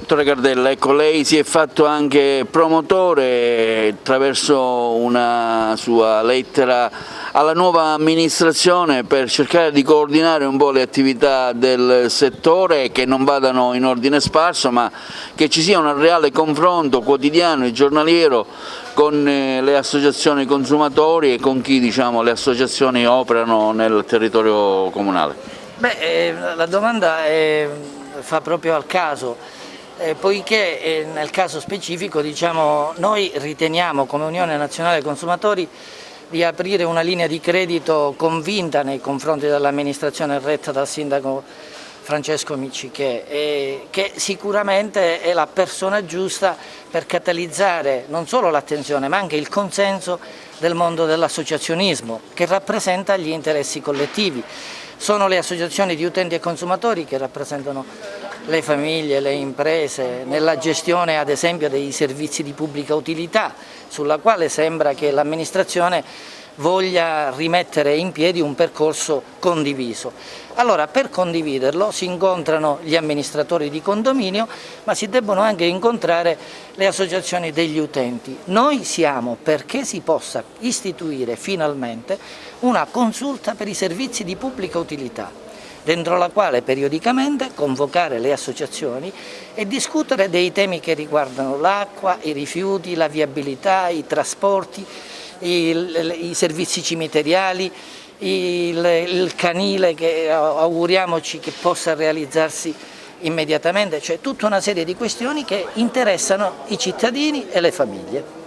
Direttore Cardella, ecco, lei si è fatto anche promotore attraverso una sua lettera alla nuova amministrazione per cercare di coordinare un po' le attività del settore, che non vadano in ordine sparso, ma che ci sia un reale confronto quotidiano e giornaliero con le associazioni consumatori e con chi, diciamo, le associazioni operano nel territorio comunale. La domanda fa proprio al caso, poiché nel caso specifico, diciamo, noi riteniamo come Unione Nazionale Consumatori di aprire una linea di credito convinta nei confronti dell'amministrazione retta dal sindaco Francesco Miccichè, che sicuramente è la persona giusta per catalizzare non solo l'attenzione ma anche il consenso del mondo dell'associazionismo, che rappresenta gli interessi collettivi. Sono le associazioni di utenti e consumatori che rappresentano le famiglie, le imprese, nella gestione ad esempio dei servizi di pubblica utilità, sulla quale sembra che l'amministrazione voglia rimettere in piedi un percorso condiviso. Allora, per condividerlo si incontrano gli amministratori di condominio, ma si debbono anche incontrare le associazioni degli utenti. Noi siamo perché si possa istituire finalmente una consulta per i servizi di pubblica utilità, dentro la quale periodicamente convocare le associazioni e discutere dei temi che riguardano l'acqua, i rifiuti, la viabilità, i trasporti, i servizi cimiteriali, il canile che auguriamoci che possa realizzarsi immediatamente, cioè tutta una serie di questioni che interessano i cittadini e le famiglie.